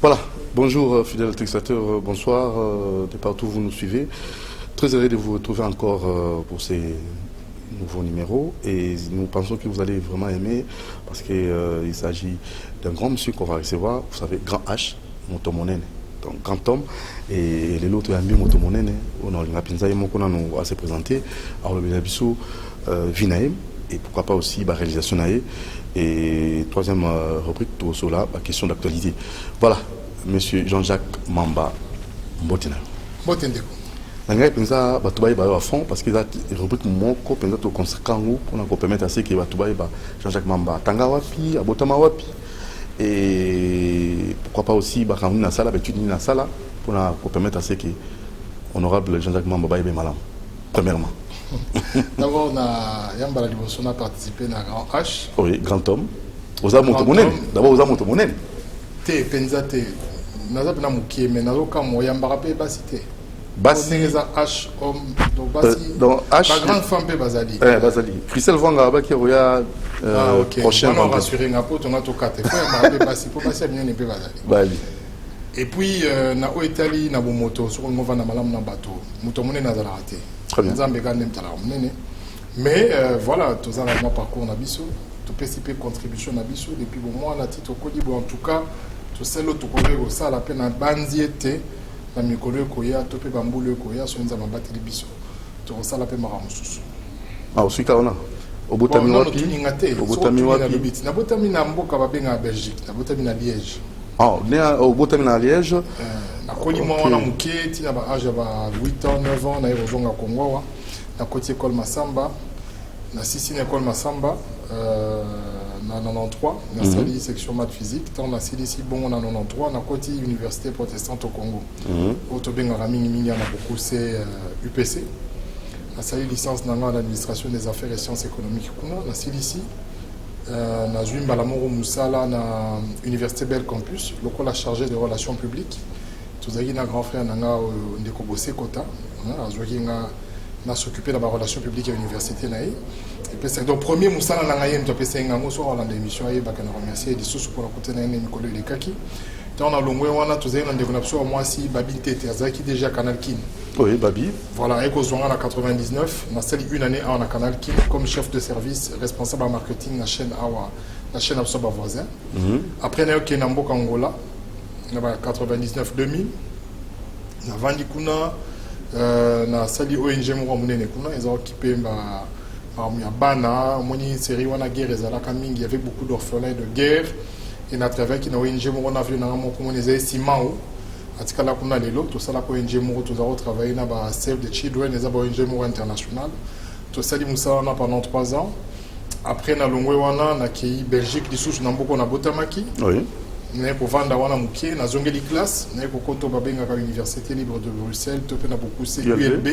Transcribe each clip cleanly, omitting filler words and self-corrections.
Voilà, bonjour fidèles téléspectateurs, bonsoir de partout où vous nous suivez. Très heureux de vous retrouver encore pour ces nouveaux numéros et nous pensons que vous allez vraiment aimer parce qu'il s'agit d'un grand monsieur qu'on va recevoir, vous savez, Grand H, Motomonene. Donc grand homme et les autres amis Motomonene, on a nous à se présenter, alors le Bisso Vinaem et pourquoi pas aussi la réalisation nae. Et troisième rubrique, tout cela, la question d'actualité. Voilà, monsieur Jean-Jacques Mamba Mbotina. Mbotendeko. Je pense que à fond parce que la rubrique moko penza to conséquent pour permettre à ce que Jean-Jacques Mamba tanga wapi, abotama wapi et pourquoi pas aussi quand na sala étude na sala pour permettre à ce que honorable Jean-Jacques Mamba baïbe malam. Premièrement. D'abord, Yambala Liboso a participé à Grand H. Oui, grand homme. Oza Motomonene. D'abord, Oza Motomonene. Te, Penzate. Nazap na mukie, mais nazoka mo Yambara pe basité. Basi. H, homme. Donc, Basi. Donc, H. La grande femme pe Bazali. Bazali. Christelle Vanga, qui est ok. prochain. On va rassurer un peu, on a tout quatre. Il faut Yambara pe Basi. Pour Basi, il y a pe Bazali. Bali. Et puis, na Oetali, na Bomoto, sur le mouvement na Malam na bateau. Motomone na Zalarate. Très bien. Mais voilà, tous les mois parcours Nabiso, tout participer contribution Nabiso depuis bon mois la titre au en tout cas tout celle autre collègue au ça la peine à bandiété na mi collègue koya to pe bambule koya so nza mabati libiso to ça la peine maramususu. Ah aussi kaona. Au botami wapi? Au botami wapi? Na botami na mboka babenga Belgique, na botami na Liège. Ah, au botami na Liège. Na kolimo na muke tina ba âge ba 8 ans 9 ans na yozonga Kongo na côté école Massamba na Sissi école Massamba na 93 na sali section maths physique tant na Sili bon na 93 na côté université protestante au Congo auto benga mingi na beaucoup c'est UPC na sali licence na l'administration des affaires et sciences économiques kuna na Sili na Zuimba la Moro Moussala na université Bel Campus local chargé des relations publiques. Tous les grand frère nanga ndeko bossé kota azwaki na s'occuper de la relation publique à l'université naï et puis c'est donc premier musala nanga yem to pesa ngango so on a l'émission ayi bakana remercier des sous pour la côté na ne Nicolas Lekaki dans la longwe wana tous les ndeko na so moi si babi tete azaki déjà Canal Kin. Oui babi voilà et kozonga na 99 na sali une année en Canal Kin comme chef de service responsable en marketing la chaîne Awa la chaîne Absoba voisin après na yoke na mboka Angola na 99-2000 na vandi kuna na sali ONG moko munene kuna ils ont occupé ya bana moni série wana guerre ezalaka mingi avec beaucoup d'orphelins de guerre et na travers qui na ONG moko na vio na moko moni ezali simao atikala kuna lelo to sala ko ONG moko to za travailler na ba Save the Children et za ba ONG moko international to sali musala na pendant 3 ans après na longwe wana na ki Belgique lisusu na mboko na botamaki oui na ko vanda wana mukie na zongeli classe na ko koto babenga ka université libre de Bruxelles to pe na beaucoup c'est ULB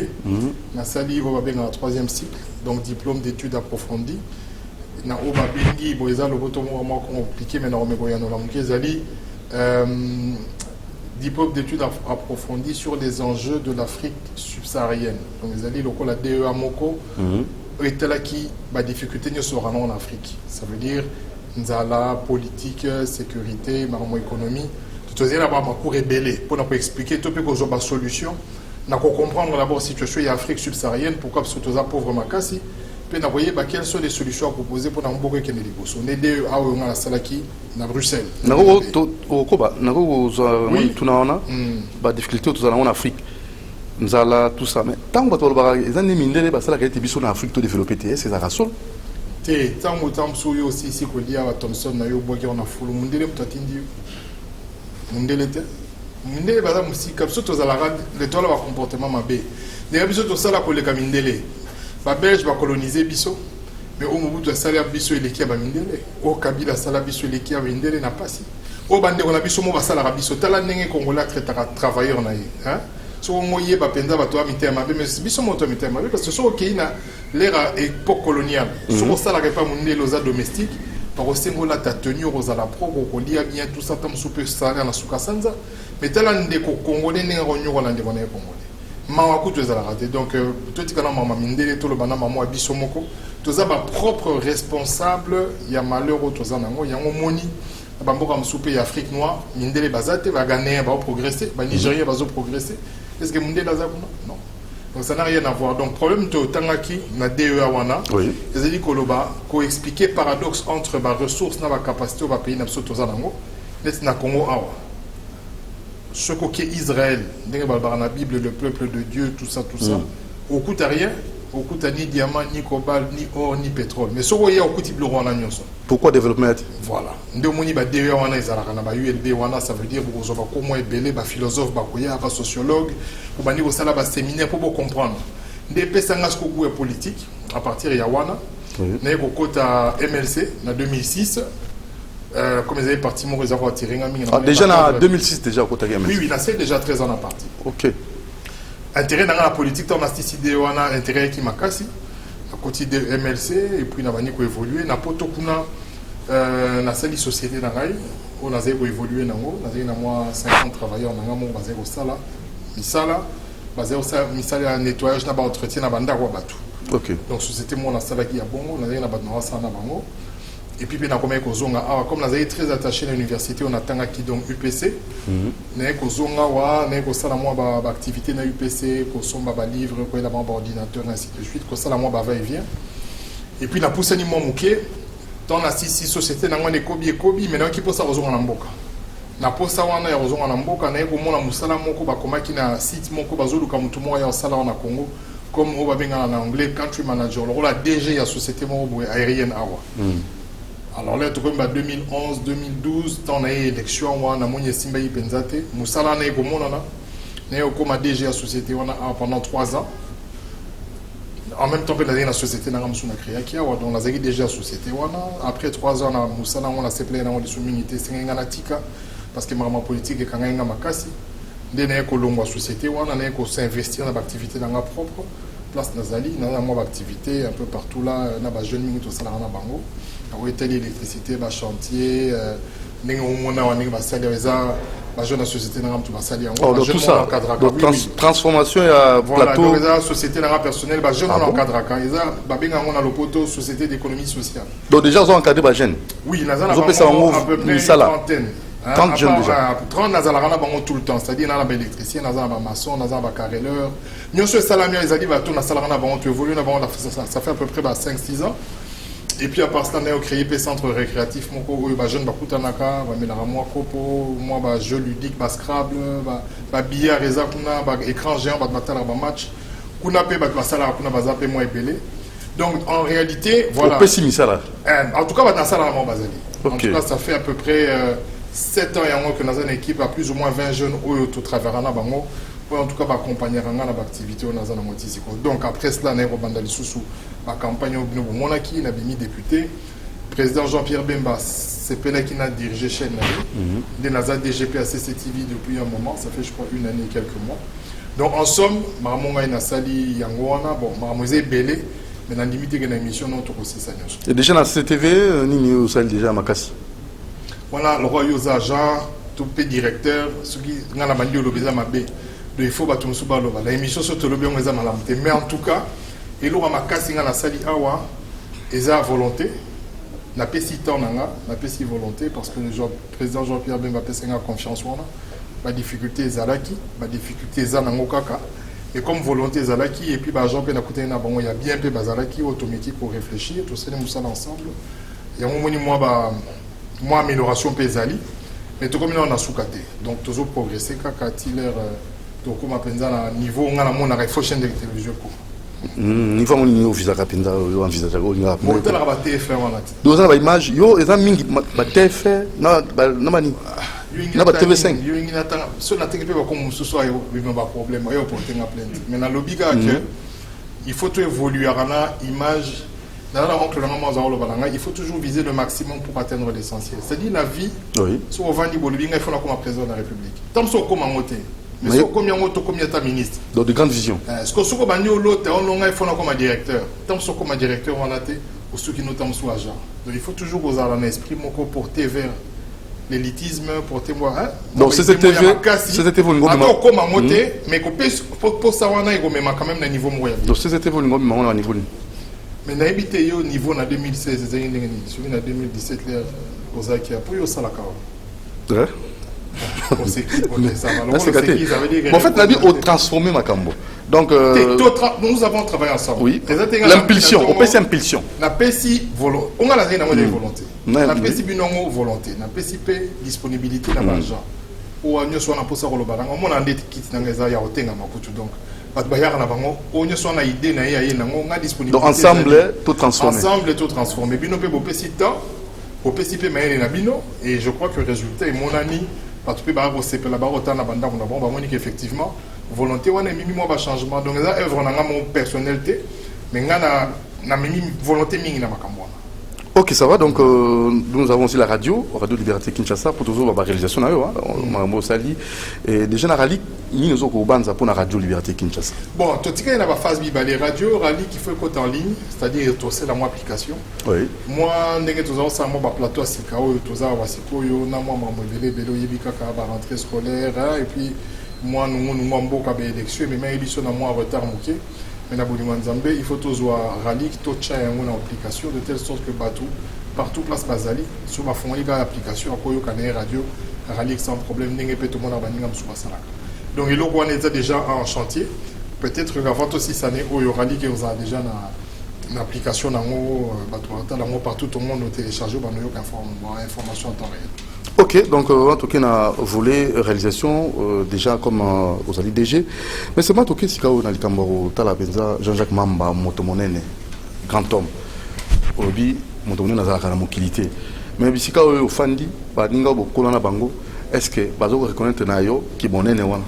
na sali vo babenga 3e cycle donc diplôme d'études approfondies na o babengi bo eza loboto mo compliqué mais na romeko ya no la mukie zali diplôme d'études approfondies sur les enjeux de l'Afrique subsaharienne donc zali loko la DEA moko etalaki ba difficulté nyoso en Afrique ça veut dire nzala politique sécurité maramo économie tout ça là ba ma cour rebelle pour nous expliquer tout peu qu'on a solution na ko comprendre d'abord situation en Afrique subsaharienne pourquoi parce que tous pauvres makasi puis na voyer ba quelles sont les solutions à proposer pour na mboko kene liboso on est a on a salaki na Bruxelles na ko ko ba na ko tunaona ba difficulté tout ça en Afrique nzala tout ça mais tant que tu ba ezani mindele ba sala ka biso na Afrique to développer c'est ça rasol te tango tamso yo aussi si ko dia wa Thomson na yo boki on a fulu mundele mtatindi mundele te mundele baza musika biso to zala le tola ba comportement mabe ne biso to sala ko le kamindele ba belge ba coloniser biso mais au moment de sala biso eleki ba mindele o kabila sala biso eleki ba mindele na pasi o bande ko na biso mo ba sala biso tala ndenge kongola traitera travailleur na ye hein so moye ba penda ba to mitema mais biso mo to mitema parce que so ki na l'ère époque coloniale so ça la pas mondé loza domestique par aussi ngola ta tenue rozala propre ko lia bien tout ça tam soupe sala na suka sanza mais tala ndeko congolais ne ronyo wala ndeko na congolais mawa ku to zala raté donc toi tikana mama mindele to lo bana mama biso moko to za ba propre responsable ya malheur to za nango yango moni bamboka msupe ya Afrique noire mindele bazate ba Ghanéen ba progresser ba Nigérien ba progresser est-ce que mindele za non donc ça n'a rien à voir donc problème to tangaki na DEA wana ezali koloba ko expliquer paradoxe entre ba ressources na ba capacité ba pays na biso toza nango net na Congo awa ce qu'est Israël dans la Bible le peuple de Dieu tout ça au coût à rien au coût à ni diamant ni cobalt ni or ni pétrole mais ce qu'il y a au coût de l'euro en agnon pourquoi développement voilà ndemoni ba DEA wana ezalaka na ba ULB wana ça veut dire bozo ba comment ebele ba philosophe ba koya ba sociologue pour bani bosala ba séminaire pour comprendre ndepé sanga ce ko politique à partir ya wana na ko kota MLC na 2006 comme ils avaient parti mon réservoir tiré déjà en 2006 déjà au côté MLC oui c'est déjà 13 ans en partie OK intérêt dans la politique on a décidé on a intérêt qui m'a cassé à côté de MLC et puis na bani ko évoluer na poto kuna na sali société na ngai on a zéro évoluer nango na moi 50 travailleurs na ngamo bazé ko sala misala bazé ko sala misala nettoyage na ba entretien na banda ko batu OK donc société moi na sala qui a bon na na batu na sana bango et puis na comme kozonga comme na zai très attaché à l'université on attend qui donc UPC na kozonga wa na ko sala moi ba activité na UPC ko somba ba livre ko la ba ordinateur ainsi de suite ko sala moi ba va et vient et puis na poussé ni mo muké dans la six société na ngone kobi mais na qui posa kozonga na mboka na posa wana ya kozonga na mboka na ko mona musala moko ba komaki na site moko bazoluka mutu mo ya sala na Congo comme on va bien en anglais country manager le rôle DG ya société mo aérienne awa alors là, tout comme 2011, 2012, on a eu l'élection, on a eu Simba Penzate, Moussala na eu comme on a eu comme DG à la société pendant 3 ans. En même temps que la société n'a pas créé, donc on a eu déjà la société. Après 3 ans, on a Moussala, on a séparé dans les sous-unités, c'est un tika parce que ma politique est quand même un makasi. On a eu la société, on a eu s'investir dans l'activité dans la propre place Nazali, on a eu l'activité un peu partout là, on a des jeunes qui sont dans bango. Oui, l'électricité, le chantier, la société tout ça, transformation et plateau. La société personnelle, la société d'économie sociale. Donc déjà, ils ont encadré les jeunes. Oui, ils ont à peu près une trentaine. 30 jeunes déjà. 30 nazalaka tout le temps, c'est-à-dire dans l'électricien, dans la maçon, dans la carreleur. Nous sommes salariés, ils ont dit que ça fait à peu près 5-6 ans. Et puis à part ça, on a créé un centre récréatif, les jeunes moi jeux ludiques, Scrabble, billard, écran géant, match. Donc en réalité, voilà. En tout cas, en tout cas, ça fait à peu près 7 ans que nous avons une équipe à plus ou moins 20 jeunes au travers en tout cas, accompagner l'activité donc après cela, la campagne au Monaki, il a mis député. Le président Jean-Pierre Bemba, c'est Pelé qui a dirigé chaîne. Il a DGP à CCTV depuis un moment, ça fait je crois 1 année et quelques mois. Donc en somme, Maramon a sali Yangoana, bon, Maramon est belé, mais dans la limite de l'émission, non, tout aussi ça. Et déjà dans la CCTV, nous sommes déjà à Makassi. Voilà, le roi Yosa Jean, tout le directeur, ceux qui ont la bandit au Lobeza Mabé. Il faut que tu la émission sur le bien mais en tout cas il y a ma sali awa eza volonté na pesi tananga na pesi volonté parce que le président Jean-Pierre Bemba pesa confiance wana ba difficulté ezalaki ba difficulté zanango kaka et comme volonté ezalaki et puis ba Jean pe na côté na bango ya bien pe bazalaki automatique pour réfléchir tout ça nous ça ensemble et on moni moi amélioration pe ezali mais tout comme on a soukate donc toujours progresser kaka tiler donc comme à niveau on a mon réflexion de télévision il faut mon visa capinda ou envisage ou la TF1 donc ça la image yo et ça mingi ba TF na mani na ba TV5 yo ngi na tanga so na tenge pe ba comme ce soir yo ba problème yo porter na plainte mais na lobiga que il faut tout évoluer à la image dans la oncle il faut toujours viser le maximum pour atteindre l'essentiel c'est-à-dire la vie sur vandi bolibinga il faut la comme président de la République tant so comme moté mais combien de ministre donc de grandes visions est-ce que ce qu'on a l'autre on il faut comme directeur tant que comme directeur on a été ou ceux qui nous tombent sous agent donc il faut toujours aux un esprit mon porter vers l'élitisme porter moi donc c'était vous comme à monter mais pour ça on a quand même un niveau moyen donc c'était vous au niveau Mais na habité au niveau na 2016 ezali ndenge nini soki na 2017 l'air ozaki apo yo sala kawa Ouais. on s'équipe on est ça va En fait, on a dit au transformer Makambo. Donc, nous avons travaillé ensemble. Oui. L'impulsion, on peut c'est impulsion. Na pesi volonté. On a la volonté. Na pesi binongo volonté. Na pesi pe disponibilité na l'argent. Ou on soit na posa kolo baranga. On a ndeti kit na ngeza ya otenga makutu donc. Bat bayar na bango. On soit na idée na ya na ngo nga disponibilité. Donc ensemble tout transformer. Ensemble tout transformer. Bino pe bo pesi temps. Bo pesi pe maïne na bino et je crois que le résultat est mon ami. Parce que bah c'est la barre autant la bande on a bon bah effectivement volonté on a mis moi ba changement donc ça œuvre na mon personnalité mais na mimi volonté mingi na makambo. Ok, ça va. Donc, nous avons aussi la radio Liberté Kinshasa, pour toujours la réalisation. Et déjà, la rallye, nous avons pour la radio Liberté Kinshasa. Bon, tout ce qui est dans la phase les radios, rallye qui fait côté en ligne, c'est-à-dire c'est la moi application. Oui. Moi, nous avons ça, moi, plateau à Sikao, tout ça, Wasiko, na moi, je vélo, yébika, rentrée scolaire, et puis moi, nous avons beaucoup d'élections, mais même édition, moi, en retard, mouké. Il faut tous voir rallye tout ça une application de telle sorte que partout place Bazali sur ma fond il y a l'application à quoi il y a radio rallye sans problème n'est pas tout le monde a banni comme sur ça. Donc il on est déjà en chantier peut-être avant aussi ça n'est au rallye qui vous a déjà une application dans partout tout le monde télécharger information en temps réel. Ok, donc en tout cas, on a volé réalisation déjà comme aux alliés DG. Mais c'est pas tout cas si on a le Camboro, Talabenza, Jean-Jacques Mamba, Motomonene, grand homme. Obi, Motomonene a la mobilité. Mais si on a Fandi, Badinga, Bokolana Bango, est-ce que Bazo reconnaître Nayo qui bonne wana?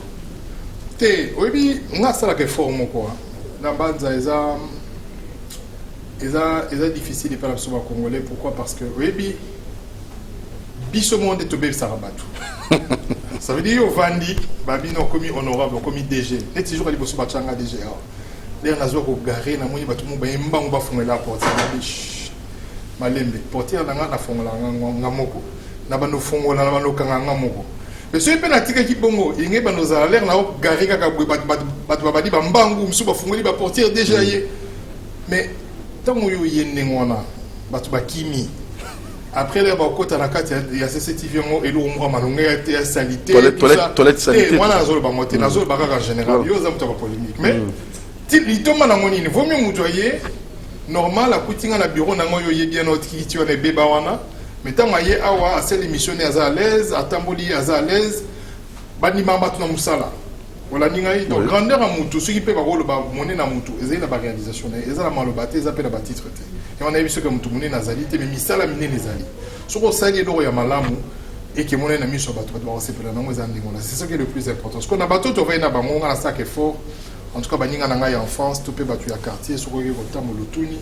Te, Obi, on a ça la forme quoi. Dans Banza, c'est difficile de parler sur le Congolais. Pourquoi? Parce que Obi. Biso monde est tombé sarabatu. Ça veut dire au Vandi, babino commis honorable, commis DG. Et toujours les bosso bachanga DG. Là nazo ko garé na moni batu mo ba mbangu ba fongela porte na biche. Malembe portière na nga na fongola ngamoko. Na bano fongola na bano kanga ngamoko. Mais ce pe na tika ki bongo, inge bano za l'air na o garé kaka batu babadi ba mbangu musu ba fongoli ba portière déjà yé. Mais tant yo yende ngona batu ba kimi. Après les bakot à la carte il y a CCTV et l'eau moi malongé était salité toilette sanitaire moi na zolo ba moté na zolo ba en général yo za muta polémique mais il tombe na ngoni il vaut mieux mutoyer normal à kutinga na bureau na ngoyo ye bien notre qui tu on est beba wana mais tant maye awa à celle émission à l'aise à tamboli à l'aise bani mamba tuna musala voilà ningai donc grandeur à mutu ce qui peut ba rolo ba moné na mutu ezali na ba réalisation ezala malobate ezapé na ba titre et on a vu ce que mutu moné na zalité mais misala miné les ali soko sali do ya malamu et que moné na miso bato ba sepela na ngoza ndingola c'est ça qui est le plus important ce qu'on a bato to va na bango na sac effort en tout cas baninga na ngai enfance to pe bato ya quartier soko ke kotambo lutuni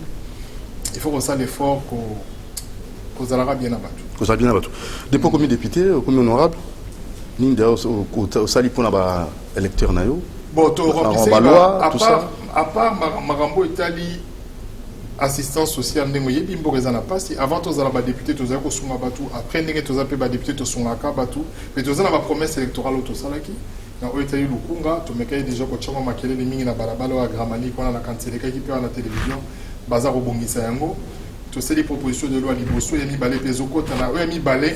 il faut qu'on ça l'effort qu'on zalera bien na bato qu'on zalera bien na bato depuis comme député comme honorable ni d'ailleurs au sali pour na électeur na yo bon to loi tout ça à part Marambo Italie assistance sociale ndenge yebi mboka na pasi avant tozala ba député tozala ko sunga batu après ndenge tozala pe ba député to sunga ka batu mais tozala ba promesse électorale to salaki na Italie lukunga to mekai déjà ko chama makele ni mingi na barabara wa gramani kona na kansele ka ki pe na télévision baza ko bongisa yango to c'est des propositions de loi liboso ya mi balé pezo kota na ya mi balé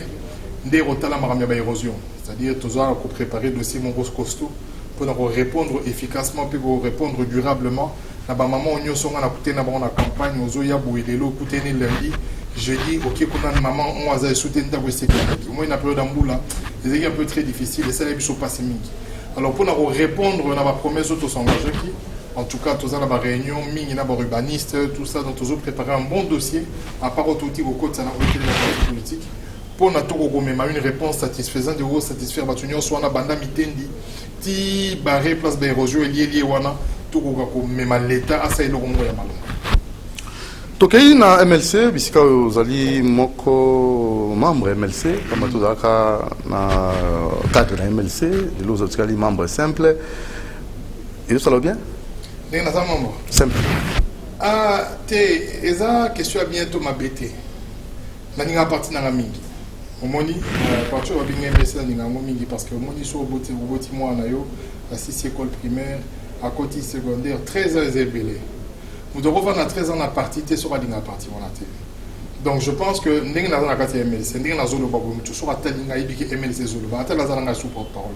ndé rotala maramia ba érosion c'est-à-dire tozala ko préparer dossier mon gros costaud pour répondre efficacement pour répondre durablement. Na ba maman on nyonso nga na kuté na ba na campagne ozo ya boelelo kuté ni lundi jeudi OK kuna maman on aza soutenir ta sécurité moi na période ambula c'est un peu très difficile et ça les biso passer mingi alors pour répondre na ba promesse auto s'engager qui en tout cas tous na ba réunion mingi na ba urbaniste tout ça donc toujours préparer un bon dossier à part autoti au côté na la politique pour na toko komema une réponse satisfaisante de satisfaire batunyo soit na banda mitendi ti barré place ba érosion lié wana même l'État a essayé de remonter mal. Tokei na MLC bisika ozali moko membre MLC kama tozaka na cadre na MLC les autres kali membre simple et ça va bien n'est pas membre simple ah te eza question bientôt mabete na ninga parti na mingi omoni parti wa binga MLC na ninga mingi parce que omoni so roboti moi na yo la 6e école primaire à côté secondaire 13 ans belé Vous devez revoir 13 ans la partie, tu es sur la partie. Donc je pense que ndenge na kati MLC ndenge na zolo ba bomu toujours atalinga ibiki MLC zolo ba atala zana sous porte-parole.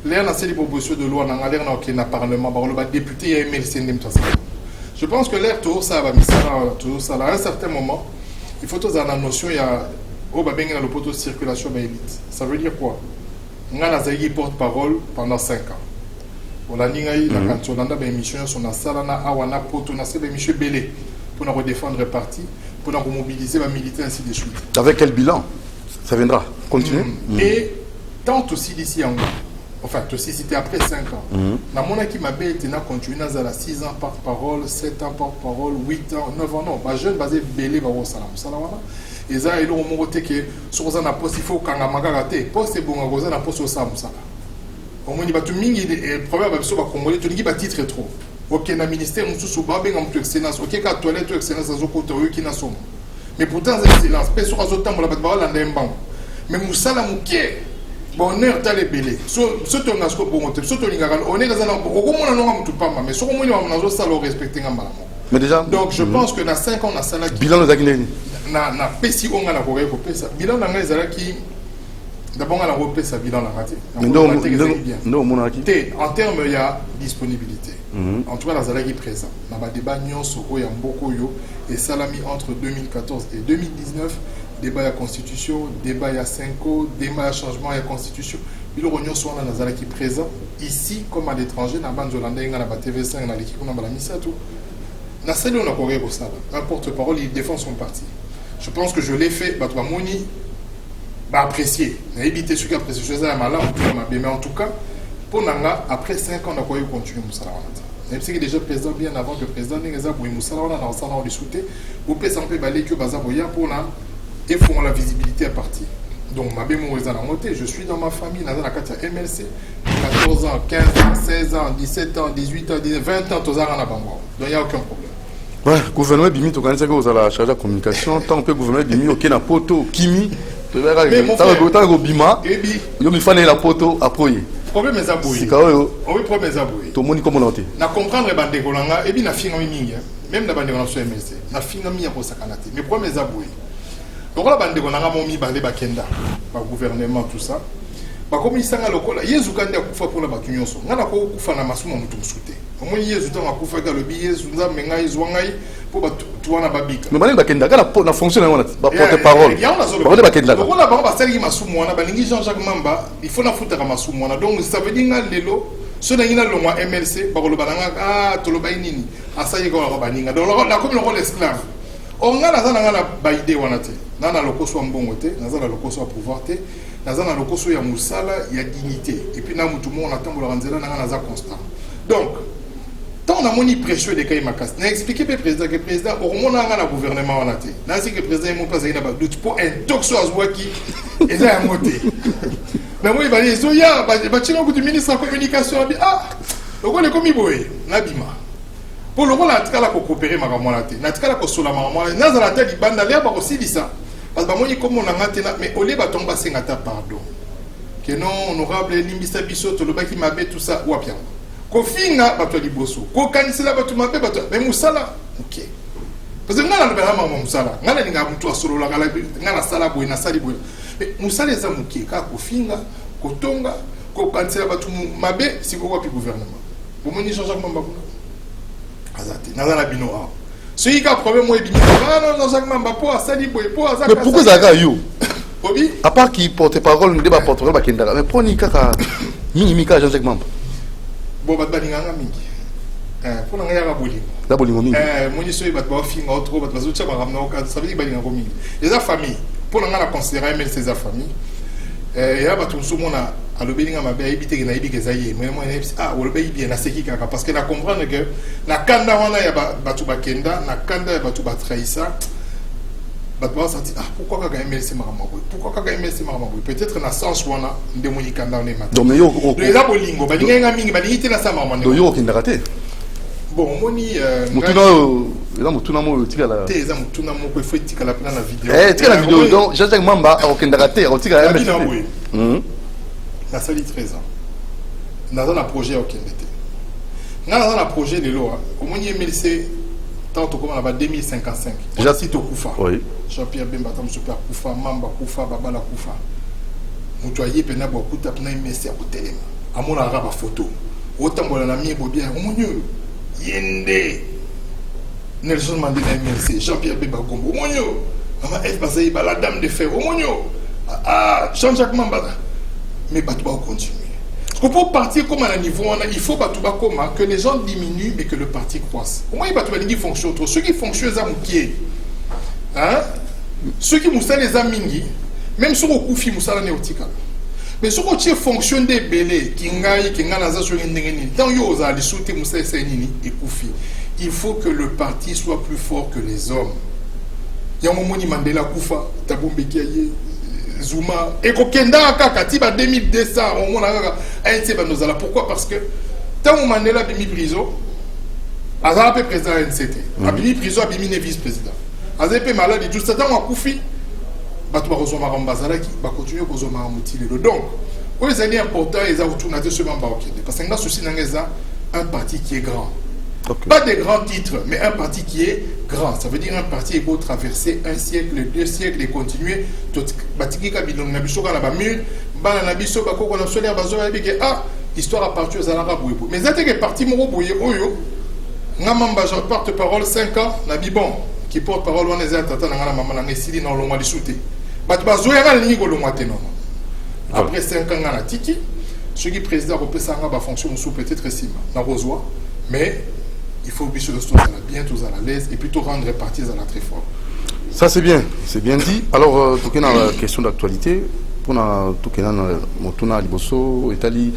L'air na celi proposition de loi na l'air na OK na parlement ba ba député ya MLC ndem ça. Je pense que l'air tout ça va misala tout ça à un certain moment il faut tous avoir la notion il y a au ba benga le poteau de circulation ba élite. Ça veut dire quoi? Ngana zayi porte-parole pendant 5 ans. On a ningai la kantonanda ba émission sur na sala na awana poto na sebe monsieur Belé pour nous redéfendre le parti. Pour nous mobiliser les militaires ainsi de suite. Avec quel bilan? Ça viendra. Continuez. Et tant aussi d'ici en enfin, aussi c'était après 5 ans. Dans mon équipe m'a été continué à 6 ans par parole, 7 ans par parole, 8 ans, 9 ans. Non, ma jeune basé belé va au salam. Et ça, il y a un que sur un poste, il faut qu'on a magaraté. Poste est bon, on a un poste au sam. Au moins, il va tout mingi. Le problème, c'est que Congolais, tu n'as pas titre trop. Ok, na ministère, nous sommes pas bien comme excellence. Ok, quand toilette, excellence, à côté qui n'a somme. Mais pourtant, excellence, personne n'a autant pour la bataille dans un banc. Mais Moussala Mouké, bonheur, t'as les belés. Surtout on a ce qu'on peut, surtout on est dans un endroit. Au moins, on a tout pas mal. Mais sur au moins, on a un salaire respecté en malamon. Mais déjà. Donc, je pense que dans 5 ans, on a ça là. Bilan de Guinée. Na pesi on a la Corée pour ça. Bilan dans les là qui. D'abord, on a repris sa bilan la raté. Non, mon acquis. En termes, il y a disponibilité. En tout cas, la Zala qui est présent. Dans le débat, il y a beaucoup et Salami entre 2014 et 2019. Débat à la Constitution, débat à 5 ans, débat à changement à la Constitution. Il y a une soit dans la Zala qui est présent. Ici, comme à l'étranger, dans la bande Hollande, dans la TV5, dans l'équipe, on a mis ça tout. Dans celle où on a corrigé pour ça. Un porte-parole, il défend son parti. Je pense que je l'ai fait. Moni. Apprécier, éviter ce qui apprécie chose à malin, mais en tout cas, pour Nanga, après 5 ans, on a continué Moussala. Même si déjà président bien avant que le président n'ait pas Moussala, on a ensemble discuté, ou peut s'en aller que Bazaboya pour et font la visibilité à partir. Donc, ma bémo est en montée, je suis dans ma famille, dans la carte MLC, 14 ans, 15 ans, 16 ans, 17 ans, 18 ans, 20 ans, tous ans en Abango. Donc, il n'y a aucun problème. Ouais, gouvernement Bimi, tu connais que vous allez charger la communication, tant que gouvernement Bimi, ok, na poto, Kimi. Mais mon frère, il faut la poto après. Problème est aboué. Oui, problème est aboué. Tout le monde comment noter. Na comprendre les bandes golanga et bien na finga mingi. Même la bande golanga sur MLC. Na finga mingi pour sakanate. Mais problème est aboué. Donc la bande golanga momi bande bakenda. Par gouvernement tout ça. Ba comme isanga lokola yezu kandi akufa pour la batunyoso. Ngana ko kufa na masumu mutu musute. Omo yezu tanga kufa ga lobi yezu nzambe ngai zwangai pour tuana babika. Mais bande bakenda na fonction na porte-parole. Bande bakenda. Donc la bande basali masumu wana balingi Jean-Jacques Mamba, il faut na futa masumu wana. Donc ça veut dire lelo so na ina longwa MLC ba koloba nga toloba nini asayi ko ba baninga. Donc la comme le rôle esclave. On ngana zana baide wana te. Nana lokoso mbongo te, nazana lokoso pouvoir te. Nazana lokoso ya musala ya dignité et puis na mutu mo on attend la nzela na naza constant. Donc tant on a moni pression de kay makas. Na expliquer pe président que président au moment na na gouvernement on a té. Na si que président mo pas ina ba doute pour un toxo azwaki et ça a monté. Mais moi il va dire so ya ba tino ku du ministre de la communication ah loko le komi boye na bima. Pour le rôle na tikala ko coopérer makamwa na té. Na tikala ko sola makamwa na za la té libanda lea ba ko silisa. Parce que moi, comme on a maintenant, mais au lieu de tomber à pardon, que non, honorable Limbisa Bisso, le bas qui m'a fait tout ça, ou à bien. Kofinga, bato liboso. Kokanisela bato m'a fait, mais Moussala, ok. Parce que nous, on a le Moussala. Nous, on a le solo, on a la sala boy, na sali boy. Mais Moussala, les amours qui, car Kofinga, Kotonga, Kokanisela bato m'a fait, si vous voyez le gouvernement. Pour moi, Jean-Jacques Mamba, Azate, Nazala Binoa. Celui qui a problème, moi, il dit mais pourquoi ça a eu à part qui porte parole, ne débat porte parole, mais prenez kaka mimika Jean-Jacques Mamba. Bon, bah, balinganga mingi. Pour la ngaya bolingo. La bolingo mingi. Moi, je suis battu finga autre, battu bazucha baramna au ça veut dire balinganga mingi. Les familles, pour la ngala considérer même ces familles. Et là, battu soumona. Alors, belinga ma belle habité na ibike zaye. Mais moi, ou le pays bien na seki kaka parce que na comprendre que na kanda wana ya batu bakenda, na kanda ya batu batraisa. Batu ba senti pourquoi kaka MLC maramabo? Pourquoi kaka MLC maramabo? Peut-être na sens wana ndemoni kanda on est mat. Donc mais yo les abolingo balinga nga mingi balingi na sa maramabo. Donc yo kinda raté. Bon, moni mutuna là mutuna mo tika la. Te za mutuna mo ko faut tika la na vidéo. Tika la vidéo donc Jean-Jacques Mamba au kinda raté, au tika MLC. Na sali 13 ans. Nous avons un projet au Kennedy. Nous avons un projet de loi. Au moins, MLC tant comme on a 2055. Déjà si tu Koufa. Oui. Jean-Pierre Bemba tam super Koufa, Mamba Koufa, Babala Koufa. Mutuaye pena beaucoup tapna imesi à côté. À mon arabe photo. Autant bon la mie bien. Oh mon Dieu. Yende. Nelson Mandela MLC, Jean-Pierre Bemba Gombo. Oh mon Dieu. Maman F Bazaï, la dame de fer. Oh mon Dieu. Ah, Jean-Jacques Mambala. Mais bah tu vas continuer. Parce que pour partir comme à un niveau, il faut que les gens diminuent mais que le parti croisse. Au moins, il va qui fonctionne trop. Ceux qui fonctionnent, c'est hein? Ceux qui moussent les amis, même ceux qui font moussala néotika. Mais ceux qui fonctionnent des bélés, qui il faut que le parti soit plus fort que les hommes. Il y a un moment où Mandela Koufa, Tabombe Kiaye, Zuma, et Kokenda Katiba 2200, au moment où pourquoi? Parce que tant que Mandela a mis prison, Azara peut président NCT, a mis prison, a mis vice-président. Azara peut malade, tout ça, tant que Koufi, bah tu vas rejoindre Marambazala qui va continuer à rejoindre Maramoutilé. Donc, les années importantes, ils ont retourné à ce moment parce que nous avons un parti qui est grand. Okay. Pas des grands titres, mais un parti qui est grand. Ça veut dire un parti qui peut traverser un siècle, 2 siècles et continuer. Histoire à partir de l'arabe. Mais c'est que parti Moroboye Oyo, Namamba, porte-parole 5 ans, Nabi bon, qui porte-parole, on est à Tata, Nana, Nessili, dans le mois de Souté. Après 5 ans, on a Tiki. Ceux qui président va fonctionner sous peut-être Sima, dans Rosois, mais il faut bien tous à la l'aise et plutôt rendre les partis à la très fort. Ça c'est bien dit. Alors, tout dans la question d'actualité, pour tout dans Liboso, Italie,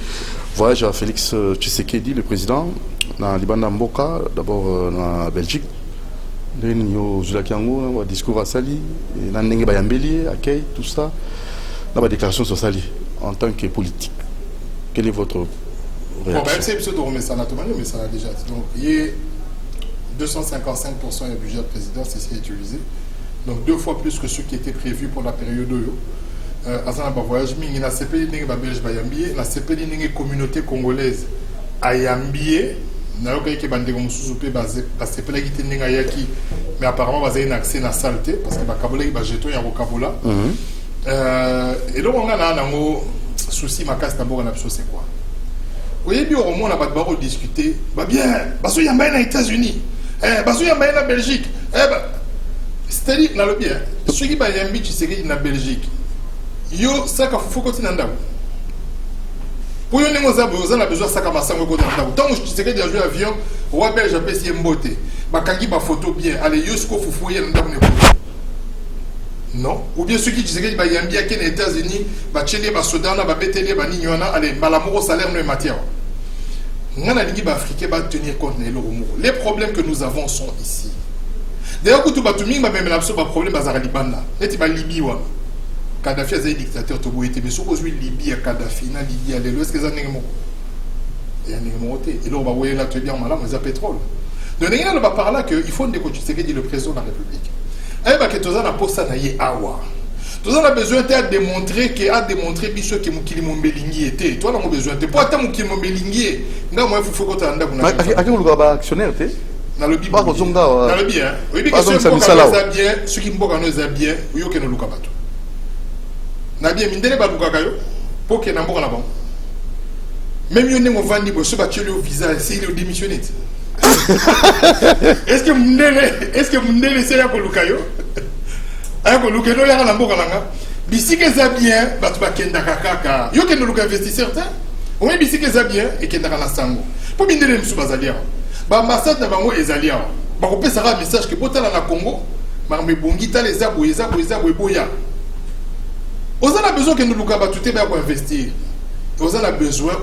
voyage à Félix Tshisekedi, le président, dans Libanda Mboka, d'abord dans la Belgique, le discours à Sali, dans Nenge Bayambeli, accueil, tout ça, dans la déclaration sur Sali, en tant que politique. Quelle est votre réaction? Bon, c'est plutôt mais ça n'a déjà dit. Donc, il y a 255% du budget de présidence ici utilisé. Donc, 2 fois plus que ce qui était prévu pour la période de Azan voyage, il y a CPI Belge Bayambié, il y a CPI communauté congolaise à Yambié. Il y a des gens qui mais apparemment, il y a un accès à la saleté parce que il y a un jeton, il y a un vocabulaire. Et donc, on a un souci, ma casse d'abord, c'est quoi? Vous voyez, au moins, on a discuté. Bah bien, parce qu'il y a aux États-Unis, parce qu'il y a en Belgique. C'est-à-dire, dans le bien, ceux qui sont en Belgique, yo, ça, il faut continuer à pour y aller, on a besoin de ça comme ça. Tant que tu sais que tu as joué avion, roi belge a payé une beauté. Bah, quand il y a photo bien, allez, yo, ce qu'il faut fouiller dans le non, ou bien ceux qui disent que les États-Unis, les Soudan, allez, l'amour au salaire de matière. Les Africains vont tenir compte de l'euro. Les problèmes que nous avons sont ici. D'ailleurs, quand tu vas tenir, un problème à Libana. Et tu vas Libye. Kadhafi est un dictateur, tu vas mais si vous avez Libye, Kadhafi, Libye, allez, est-ce que vous avez un mot? Il y a un mot. Et là, on va voir là, tu es bien malade, mais il y a pétrole. Donc, on va parler là qu'il faut que le président de la République. Tu as besoin de démontrer que a démontré biso que Mukili Mombelingi était. Toi, on a besoin de pourquoi Mukili Mombelingi. Non, moi, il faut que tu aies à quel endroit actionnaire tu dans le bien. Dans le bien. Oui, parce que ceux qui me sont bien, ils ont que nous le cabato. Na bien, mindele ba luka kayo pour que na mboka na bon. Même yo nengo vandi bo so ba tchelo visa, c'est il démissionné. Est-ce que Mundele c'est ya ko lukayo? Aya ko lukeno ya na mboka nanga. Bisike za bien, ba tu ba kenda kaka. Yo ke no luka investisseur ta. O me bisike za bien et kenda na sango. Po Mundele msu bazalia. Ba ambassade na bango ezalia. Ba ko pesa ra message que botala na Congo, ma me bongi ta les abo boya. Vous avez besoin que nous nous investir. Vous avez besoin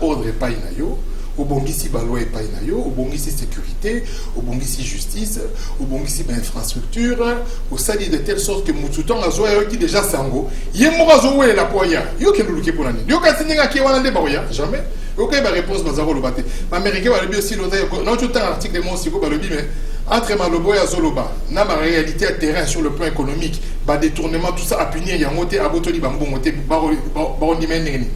d'ordre et pas inayo. Au bongisi baloi et pas inayo. Au bongisi sécurité. Au bongisi justice. Au bongisi infrastructure. Au sali de telle sorte que Moutouton a joué qui déjà sango. Yemora joué la poya. Yo que nous nous pour l'année. Yo ka sininga qui wana de baoya. Jamais. Yo ka ba réponse bazaro le baté. Américain va le aussi l'autre. Non tout un article de mon siko ba le bi mais entre Malobo et Zoloba, na ma réalité à terrain sur le plan économique, ba détournement tout ça à punir ya monté à botoli ba monté baron di menni.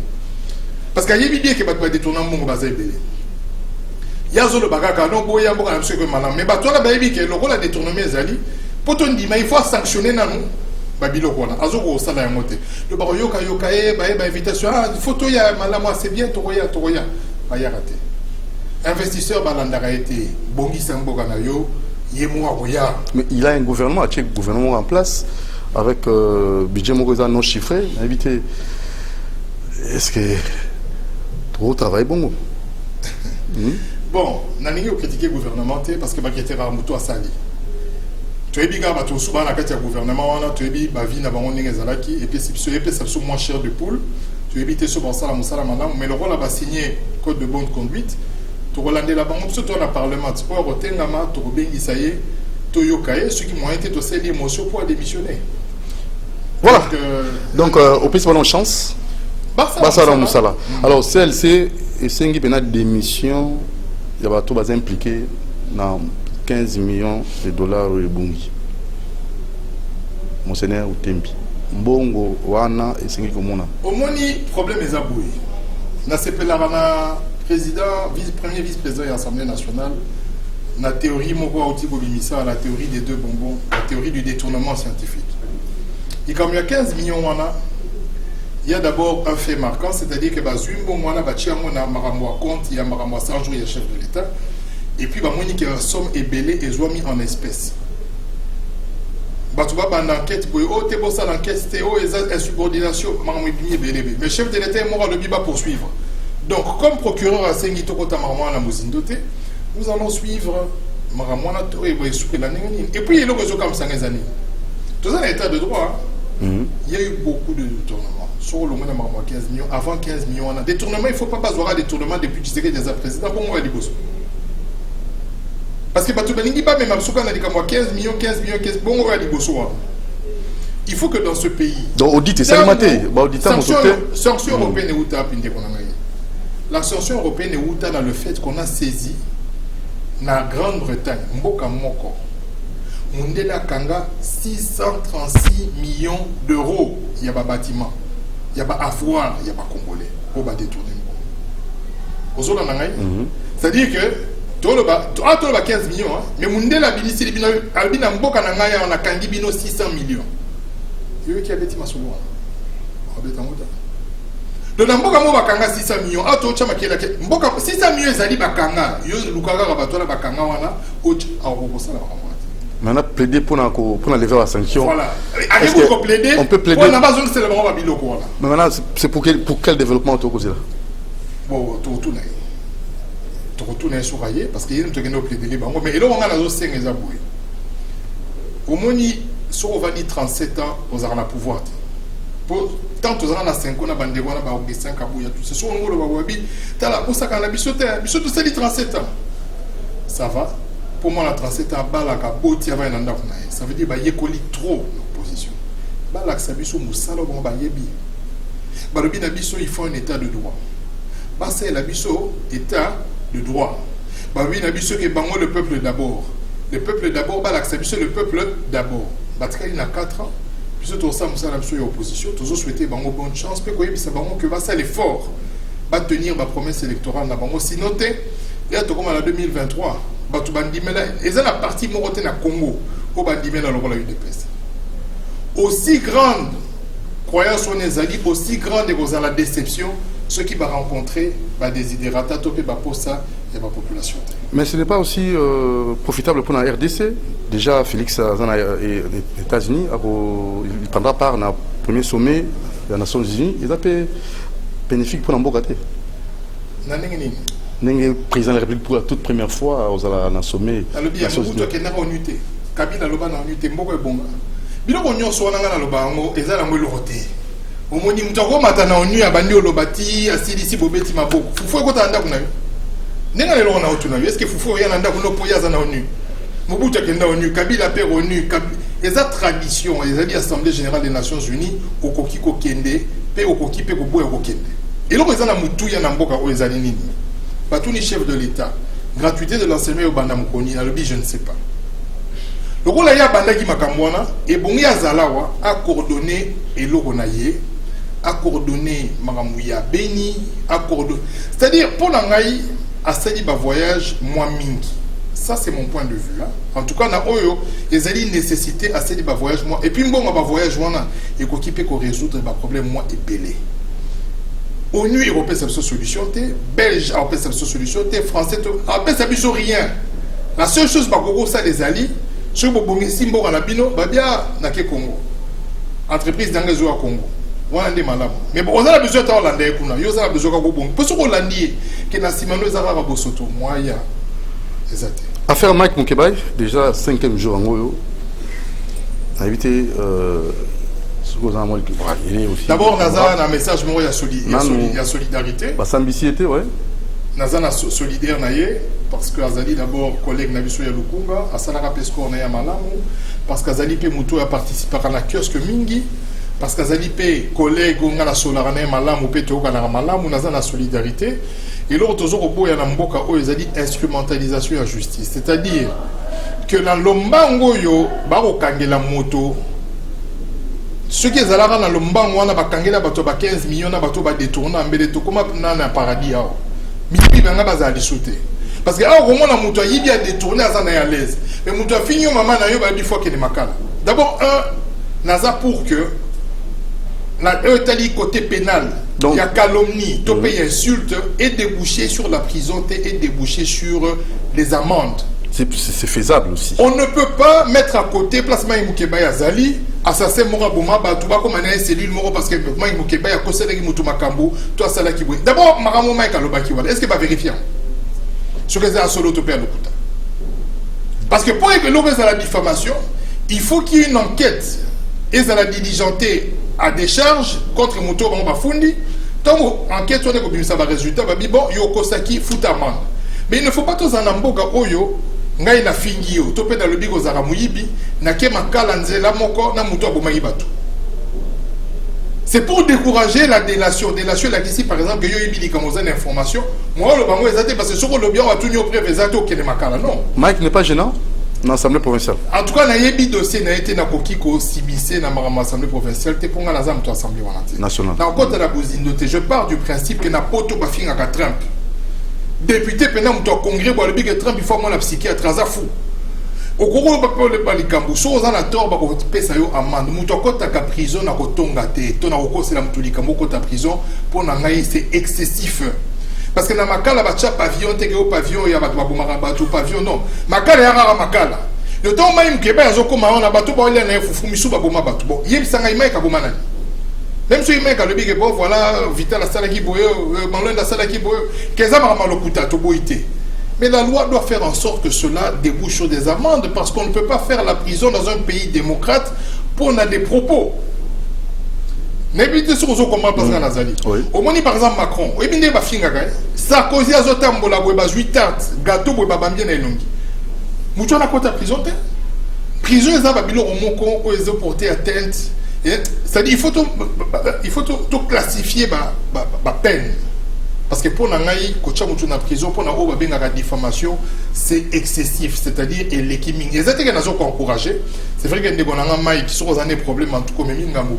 Parce qu'il y a bien que ba détournement mongo ba zébélé. yazo le bagaka no boya mboka na biso ko malam mais bato la bayebi ke lokola détournement ezali poto ndima il faut sanctionner nanu babilo kona azoko sala ya mote le bako yoka yoka ba invitation photo ya malama c'est bien tokoya ba ya raté investisseur balandaka été bongi samboka na yo yemo akoya. Mais il a un gouvernement, un gouvernement en place avec budget mokoza non chiffré, éviter. Est-ce que trop travail bon? Bon, nani yo critiquer gouvernement parce que bakete ramuto asali. Tu es biga bato souvent na kati ya gouvernement wana tu es bi ba vie na bango ndenge ezalaki et puis c'est moins cher de poule. Tu es bité sur basala musala madame mais le rôle a signé code de bonne conduite. Tu relandes la banque surtout dans le parlement. Tu peux retengama tu rebengi ça y est toyokaye ceux qui m'ont été to sel émotion pour démissionner. Voilà. Donc au plus bonne chance. Basala musala. Alors CLC et 5 démission il y a tout bas impliqué dans 15 millions de dollars de bungi. Monseigneur Utembi. Mbongo wana et 5 komona. Au moni problème est aboué. Na sepelana président, premier vice-président de l'Assemblée nationale, la théorie la théorie des deux bonbons, la théorie du détournement scientifique. Et comme il y a 15 millions, il y a d'abord un fait marquant, c'est-à-dire que il y a compte, il y a 100 jours, il y a chef de l'État, et puis il y a une somme ébellée et soit mis en espèces. Tu vas une enquête, l'enquête, c'est insubordination, mais le chef de l'État est mort, le biba poursuivre. Donc, comme procureur à Sengito Kotamarwana Moussindoté, nous allons suivre Maramwana et puis il y a le comme 5 années. Tout ça, l'état de droit, il y a eu beaucoup de détournements. Sur le moins de 15 millions, avant 15 millions, détournement, il ne faut pas avoir un détournement depuis que tu sais que des présidents pour moi, parce que Batoubalingi, pas même si on a dit 15 millions, 15 bon, on va dire il faut que dans ce pays. Donc, audit, c'est alimenté. Sanction européenne et Outa, la sanction européenne est Outa dans le fait qu'on a saisi la Grande-Bretagne, Mboka Moko, Mundela Kanga, 636 millions d'euros. Il y a pas bâtiment, il y a pas avoir, il y a pas congolais pour détourner. C'est-à-dire que tu as 15 millions, mais Mundela Bilissi, Albina Mboka Nangaya, on a Kangi Bino 600 millions. Il y a qui a bâtiment sur moi. Donc, Mboka Mo Bakanga 600 millions. Ah, tu as marqué 600 millions, Zali Bakanga. Yo, Lukaga Rabatola Bakanga, wana, Och, Arobosa la Bakanga. On a plaidé pour lever la sanction. Voilà. On peut plaider. On a besoin de ce moment Babiloko. Mais maintenant, c'est pour quel développement tu as causé là? Bon, tu retournes. Tu retournes sur Raye parce qu'il y a une plaider. Mais là, on a la 5 ans. Au moins, si on va dire 37 ans, on a le pouvoir. Tant que on a 5 ans, on a 5 ans, c'est sûr on va voir tu as la course à la bisote, bisote c'est 37 ans. Ça va. Pour moi la 37 ans, balaka boti ava nanda kuna. Ça veut dire ba yekoli trop l'opposition. Balak sa biso musala bon ba yebi. Ba lobi na biso il faut un état de droit. Ba c'est la biso état de droit. Ba oui na biso que bango le peuple d'abord. Le peuple d'abord, balak sa biso le peuple d'abord. Batka il a 4 ans. Puis tout ça, nous avons opposition. Tous souhaiter bonne chance. Puis que va ça l'effort, va tenir ma promesse électorale. Si noté, il y a tout comme en 2023. Et ça la partie morote na Congo au bandimela le rôle UDPS. Aussi grande croyance on est allé, aussi grande est la déception. Ceux qui vont rencontrer va désiderata topé va pour ça et ma population. Mais ce n'est pas aussi profitable pour la RDC. Déjà, Félix et les États-Unis, il prendra part au premier sommet des Nations Unies. Il a été bénéfique pour l'embogate. Le président de la République pour la toute première fois aux sommet des Nations Unies. Kabila loba na unité mboko ebonga. Biloko nyonso wana ngana loba ngo eza na mwelo roté. Omoni mutako matana onu ya bandi olobati asilisi bobeti maboko. Fufu ekota kuna yo. Nenga lelo na otuna yo. Est-ce que fufu yana nda kuno poyaza na onu? Mobutu akenda onu, Kabila pe onu, eza tradition, eza di Assemblée générale des Nations Unies okoki ko kende, pe okoki pe ko boya ko kende. Et loko eza na mutu ya na mboka o eza nini? Batuni chef de l'État, gratuité de l'enseignement au banda mukoni, na lobi je ne sais pas. Le rôle ya bandaki makamwana et bongi azalawa a coordonné eloko na ye, a coordonné makamouya beni, a coordonné. C'est-à-dire pour nangai asali ba voyage moins mingi. Ça c'est mon point de vue hein. En tout cas na oyo ezali nécessité asali ba voyage moins et puis mbongo ba voyage wana et ko kipe ko résoudre ba problème moins épelé. ONU européen ça solution té, belge européen ça solution té, français européen ça biso rien. La seule chose ba gogo ça les alliés sur bobongi simbo na bino ba bien na ke Congo. Entreprise d'angezo à Congo. Wana ndé malamu. Mais bon on a besoin de hollandais kuna, yo a besoin ka go bon. Parce que hollandais que na simano za ba bosoto moya. Exact. Affaire Mike Mukebay, déjà 5e jour en Goyo. On a évité d'abord, Naza a un message il y a solidarité. Sambiciété, oui. Naza a solidaire, parce que Azali, d'abord, collègue Nabiso Yalukunga, Asanaka Pesco, Naya Malamu, parce qu'Azali Pe Moutou a participé à la kiosque Mingi, parce qu'Azali Pe, collègue, on a la Solarane Malamu, Peto Ganara Malamu, Naza a solidarité. Et l'autre, toujours au bout, il y a Namboka, où ils ont dit instrumentalisation de la justice. C'est-à-dire que dans l'Ombango, Baro Kangela Moto, ceux qui sont dans l'Ombango, on a 15 millions, on a détourné, on a un paradis. Mais on a sauté. Parce que au moment où on a détourné, on est à l'aise. Mais on a fini, maman, on a dit fois qu'il est macal. D'abord, Naza pour que la côté pénal. Donc, il y a calomnie, topé insulte et débouché sur la prison et débouché sur les amendes. C'est faisable aussi. On ne peut pas mettre à côté placement Mukeba Azali, assassin Mora Bouma, Batouba comme un cellule Moro parce que Mukeba a causé les Mutumakambo, toi Salaki Boui. D'abord, Maramo Maïka Lobakiwala, est-ce qu'il va vérifier ce que c'est un solo topé à l'Okuta? Parce que pour que l'on à la diffamation, il faut qu'il y ait une enquête et ça la diligenter à décharge contre Mouto Bafundi. Tant enquête on est ça va résultat bon Yoko Saki fout amende. Mais il ne faut pas tous en amboga oyo ngai na fingi yo topé dans le bigo za muyibi na ke makala nzela moko na Mouto Bomayi batu. C'est pour décourager la délation. Délation là ici par exemple que yo ibili comme aux informations. Moi le bango ezate parce que sur le bien on va tout au près ezate au kele makala non. Mike n'est pas gênant. L'Assemblée provinciale. En tout cas, il y a un dossier qui a été CBC dans l'Assemblée provinciale. C'est pour l'Assemblée nationale. Je pars du principe que n'a pas tout bafing à Trump. Député pendant le congrès, Trump il faut la psychiatre à fou. Au cours de Balikambu, si on a tort, on va payer ça amende. Muto kota ka prison na kotonga te. Tona oko c'est la mutulikambu kota prison pour n'angaï c'est excessif. Parce que dans Makala, il y a pavillon, il y a pavillon, il y a pavillon, non. Makala, il y a Makala. Le temps où il y a un bateau, il y a un foufoumissou, il y a un même si il y a un big bon, voilà, Vital la Salaki Boye, Malon la Salaki Boye, Kezama Malokuta, Toboïté. Mais la loi doit faire en sorte que cela débouche sur des amendes parce qu'on ne peut pas faire la prison dans un pays démocrate pour on a des propos. N'habitez sur aux comment parce qu'on a Zali. Au moins, par exemple, Macron, et bien, il finga Sarkozy a zotambo la weba 8 ans, gâteau weba bambien et longi. Mouton a côté prison, prison, ils ont babilo au moko, ils ont porté atteinte. C'est-à-dire, il faut tout classifier ma peine. Parce que pour Nangaï, quand tu es en prison, pour la diffamation, c'est excessif. C'est-à-dire, l'équipe. Et c'est ce qu'ils ont encouragé. C'est vrai qu'il y a des mailles qui sont dans des problèmes en tout cas,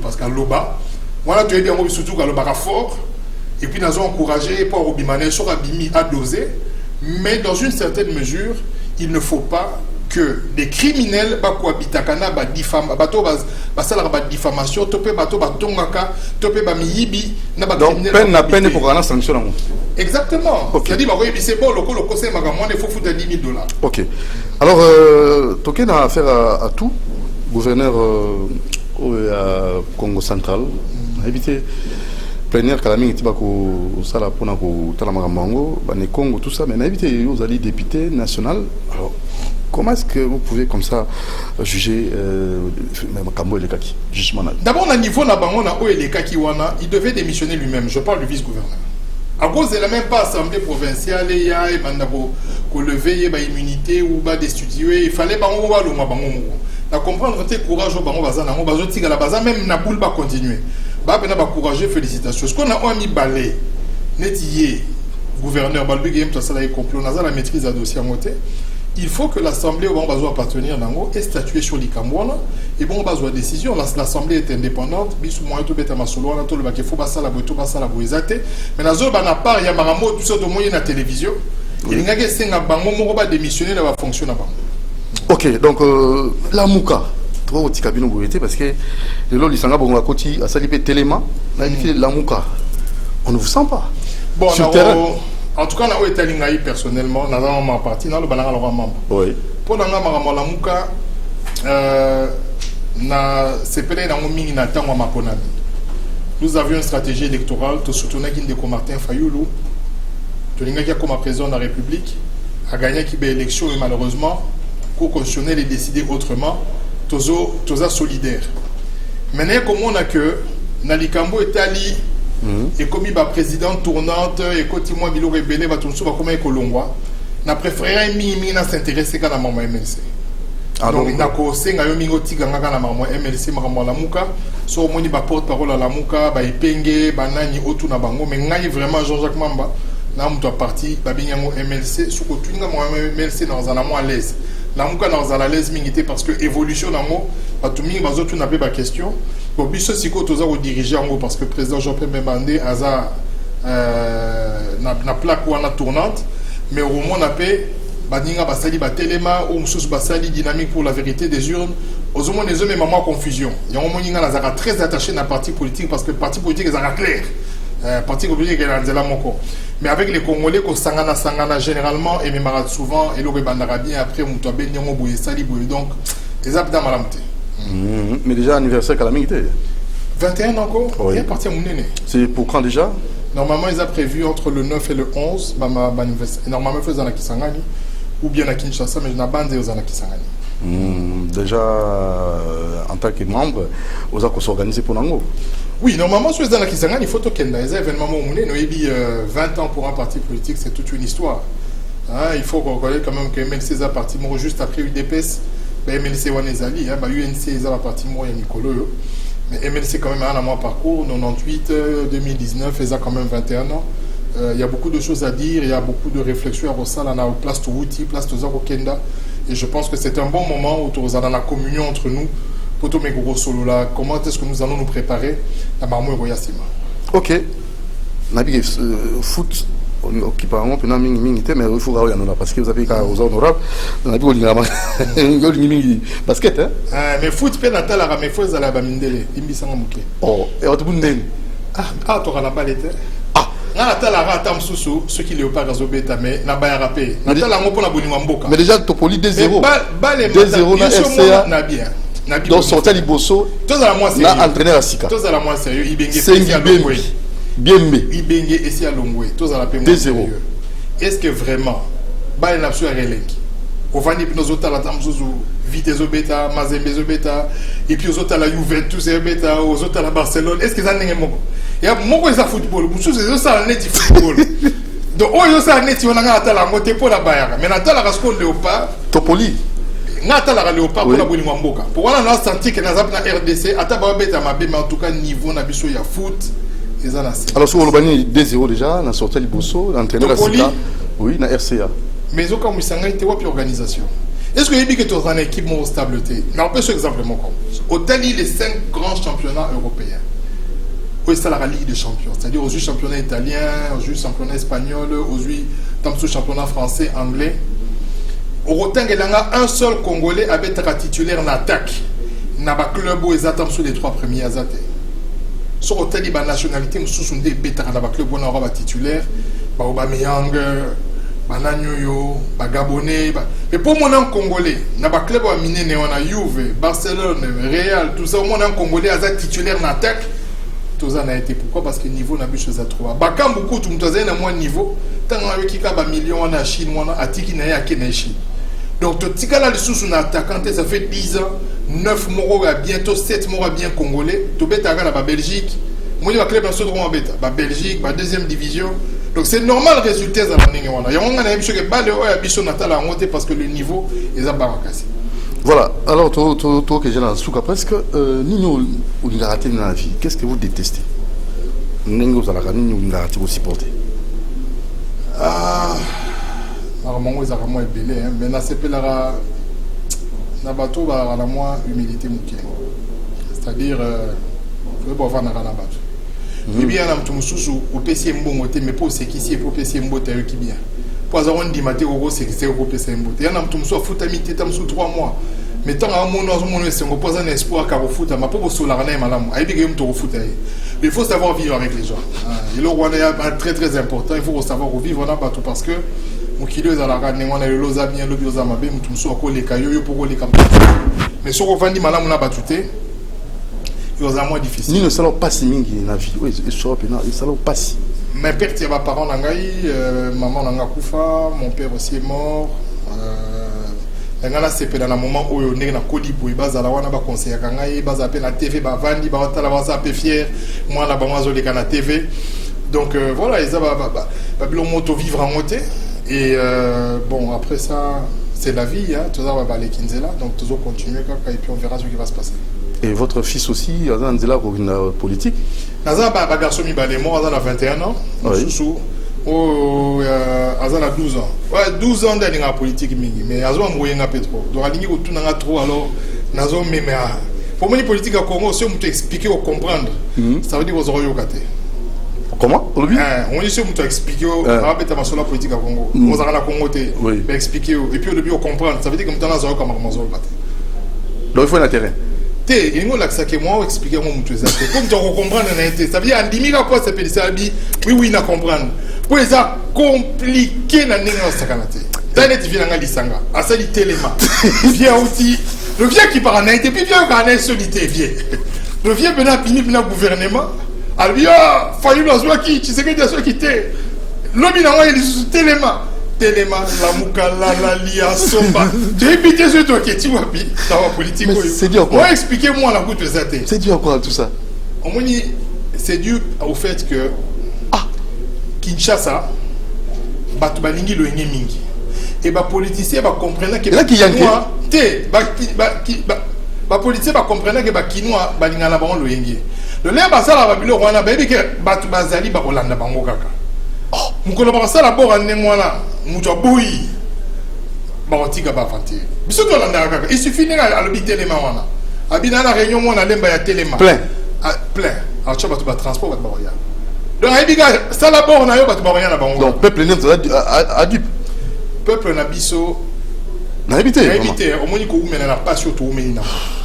parce qu'à l'Oba, voilà, tu es bien surtout à l'Oba fort. Et puis, nous avons encouragé pour Obimané sur Abimi à doser. Mais dans une certaine mesure, il ne faut pas que des criminels bakoabitakana ba diffamation topé bato batongaka topé ba miyibi na ba criminel donc peine na peine pour la sanction. Exactement. C'est-à-dire c'est bon le conseil magamon il faut foutre $10,000. OK. Alors toqué na affaire à tout gouverneur au Congo central éviter plénière kalami tiba ko sala pona ko tala magambo ba ne Congo tout ça mais na éviter aux alliés députés national. Alors comment est-ce que vous pouvez comme ça juger Makambo et les Kaki? D'abord, au niveau de Kaki, il devait démissionner lui-même. Je parle du vice-gouverneur. À cause de la même pas assemblée provinciale, il y a lever l'immunité ou destituer. Il fallait comprendre que courage au bango bazana, même na boule va continuer. Ba courageux, félicitations. Ce qu'on a mis balai, netier, gouverneur Balbig et ça là complot, on a la maîtrise de dossier à monter. Il faut que l'Assemblée va appartenir dans et statuer sur les Cambouana et bon base de décision. L'Assemblée est indépendante. Bisou moyen tout bête à ma solo. On a le faut passer la boîte, passer la boîte. Mais la zone n'a pas il y a maramo tout ça de moyen la télévision. Il y a que c'est un bango moko ba démissionner la fonction là-bas. Ok, donc la Mouka, trop au cabine bourrité parce que le lot l'isanga bonga koti a sali pe téléma, la Mouka. On ne vous sent pas. Bon, sur terrain. En tout cas, là où est Alingaï personnellement, dans ma partie, dans le banana le membre. Oui. Pour la Mouka, c'est peut-être dans le na tango maponami. Nous avions une stratégie électorale de soutenir Guindeko Martin Fayoulou, de l'Ingaïa comme président de la République, a gagné qui be élection et malheureusement, pour constitutionnel et décider autrement, toza solidaire. Maintenant, comme on a que Nalikambo est allé et comme il va président tournante et quand moi Bilo rebelle va tourner comme un colombois, n'a préféré na s'intéresser qu'à la maman MLC. Donc il n'a qu'au sein à yomingo tiganga na maman MLC maman la muka, so moni ba porte parole à la muka, ba ipenge, ba nani otu na bango, mais ngai vraiment Jean-Jacques Mamba, na muto parti ba binyango MLC, soko tuinga mo MLC dans un amour à l'aise. La muka dans un à l'aise mingité parce que évolution na mo, ba tumi ba zotu na pe ba question. Bon, biso siko toza au diriger en gros parce que le président Jean-Pierre Mbandé aza na plaque ou na tournante, mais au moins on a fait baninga basali batelema ou mususu basali dynamique pour la vérité des urnes. Aux hommes les hommes et maman confusion. Il y a un moment où très attaché à la parti politique parce que le parti politique est clair. Parti politique est là moko. Mais avec les Congolais qu'on sangana généralement et même souvent et le rebandara bien après on doit bien nyango boye sali boye donc les abda malamté. Mais déjà anniversaire calamité. 21 encore. Oui. Il est parti à mon aîné. C'est pour quand déjà? Normalement ils ont prévu entre le 9 et le 11 ma anniversaire. Normalement ils font à Kisangani ou bien à Kinshasa mais je n'ai pas de aux Kisangani. Déjà, en tant que membre, vous avez s'organiser pour Nango. Oui, normalement, sur les années qui il faut que les événements où 20 ans pour un parti politique, c'est toute une histoire. Hein, il faut qu'on reconnaisse quand même que MLC est un parti juste après UDPS, MLC Wanezali, UNC est un parti mort Nicolo. Mais MLC quand même a un mois parcours, 98, 2019, ils ont quand même 21 ans. Il y a beaucoup de choses à dire, il y a beaucoup de réflexions à Rossal, on a place de Wouti, place de Zaro Kenda. Et je pense que c'est un bon moment où nous avons la communion entre nous. Pour tout mes gros solo là, comment est-ce que nous allons nous préparer à Marmou et Royasima? Ok. Nabi foot, qui par exemple, mais il faut regarder parce que vous avez aux honorables. Nabi basket, hein? Mais foot, peut natal à mes fois à la Bamindele, Imbisanga Mouké. Oh, et on te dit, ah, tu auras la balle. Ceux qui ne pas Gazobeta, mais n'a pas rappelé. Mais déjà, Topoli 2-0. 2-0 na RCA. Donc, sortir Liboso. Tous à la moins sérieux. Entraîneur à Sika. Tous à la moins sérieux. Bien mais. Ibenge et si à Longwe. Tous à la paix. 2-0. Est-ce que vraiment, Baye n'a pas relève? Au Vani Pinozota, la Tamzouzou, Vitesse Beta, Mazembe Beta, et puis aux autres à la Juventus Beta, aux autres à la Barcelone. Est-ce que ça n'est pas bon? Il y a beaucoup de football. Vous savez, c'est ça, net football. Donc, oh, ça, net, on a un la montée pour la Bayard. Mais Natal a rascon Léopard. Topoli. Natal a Léopard pour la Bolimamboka. Pour on a senti que dans la RDC, à Tababeta, mais en tout cas, niveau, on a vu il y a foot. Alors, sur le Bani 2-0 déjà, on a sorti Liboso, l'entraîneur à Sika. Oui, dans RCA. Mais au cas où il y a une organisation. Est-ce que vous avez dit que tu as une équipe moins stable? Non, pas ce exemple. Au Tali, les 5 grands championnats européens. Où est la Ligue des champions? C'est-à-dire aux championnat italien, aux championnat espagnol, aux championnat français, anglais. Au Rotang, il y a un seul Congolais avec titulaire en attaque. Il y a un club où ils attendent sur les 3 premiers azatés. Sur le Tali, la nationalité, nous sommes des bêtas dans le club où on a titulaire. Aubameyang, Bananyoyo, Gabonais. Mais pour moi, un Congolais, il y a un club où on a Juve, Barcelone, Real, tout ça, on a un Congolais avec titulaire en attaque. Tout ça n'a été pourquoi? Parce que le niveau n'a plus chose à trouver. Bakam beaucoup, tout le monde a moins de niveau. Tant qu'on a vu qu'il y a un million en Chine, on a dit qu'il y a un Chine. Donc, tu as là, sous attaquant, ça fait 10 ans, 9 mois, bientôt 7 mois bien congolais. Tu as la Belgique. Moi, je vais club dans ce droit en Belgique, la deuxième division. Donc, c'est normal le résultat dans l'année. Il y a un peu de parce que le niveau est barricadé. Voilà, alors toi que j'ai dans le souk presque, nous raté dans la vie. Qu'est-ce que vous détestez? Nous vous supportez. Normalement, ils ont moins belé, mais dans ces pays-là, na bateau va la moins humilité mouké. C'est-à-dire, il faut voir na bateau. Et bien, on a tout mususu au PC mbongoté, mais pour ce qui est pour PC mboté qui bien. pour avoir un dimaté au c'est européen c'est impoté. Il y en a tout soit foot à mi-temps, tam sous 3 mois. Mais tant à mon c'est on pose un espoir car au foot ma pas au solarné madame. Aïe bien au foot. Il faut savoir vivre avec les gens. Et le roi est très très important. Il faut savoir vivre on a pas tout parce que mon kilo est à la rane on a le loza bien le bioza ma bien tout soit quoi les cailloux pour les campagnes. Mais sur au vandi madame on a battuté. Il y a moins difficile. Ni ne salon pas si mingi na vie. Oui, il sera pénal, il salon pas si. Mes pères étaient mes parents nangai, maman nanga kufa, mon père aussi est mort. Nanga c'est pendant un moment où on est na kolibo, baza la wana ba conseiller kangai, baza pe na TV ba vandi ba tala baza pe fier, moi na ba mazo le kana TV. Donc voilà, ils ba bilon moto vivre en moté et bon après ça c'est la vie hein, tout ça va aller kinzela donc toujours continuer et puis on verra ce qui va se passer. Et votre fils aussi, il a une politique. Il a un garçon qui a 21 ans. Oui. Il a 12 ans. Ouais, 12 ans dans la politique, mais il a un peu trop. Donc, il a trop, alors, il a même. Pour moi, la politique à Congo, si on peut expliquer ou comprendre, ça veut dire que vous aurez yokaté. Comment? On dit si on peut expliquer, la politique à Congo. Vous aurez la Congo, expliquer, et puis au début, on comprend. Ça veut dire que vous avez un peu de temps. Donc, il faut un terrain. Il faut que moi expliquer moi ça comme tu comprendre ça veut dire en dimi quoi ça peut ça oui na comprendre pour ça compliqué na ninga sakanate tane tu viens nga lisanga asali telema vieux aussi le vieux qui parle en été puis vieux quand est solité vieux le vieux bena pini bena gouvernement albia fayu la zwa qui tu sais que des qui était l'homme na nga il telema Téléma, la Moukala, la Lia, Somba. Tu as évité ce truc qui est wapi dans la politique. C'est dû à quoi? Expliquez-moi la route de ça. C'est dû à quoi tout ça? C'est dû au fait que Kinshasa, Batubalingi le mingi. Et les politiciens comprennent que les Kinois, les politiciens comprennent que les Kinois balingana bango le yengi. Le lien basala babilo wana baby que Batubazali ba Holanda bango kaka. Mukolo basala bora nemwana mutu aboyi ba otika ba vantir. Biso to landa kaka. Il suffit à l'habiter les mawana. Abina na réunion mona lemba ya telema. Plein. Plein. Alors tu vas ba transport ba boya. Donc abiga sala bora na yo ba boya na bango. Donc peuple nem a du peuple na biso na habité. Na habité au moni ko umena na passion to umena.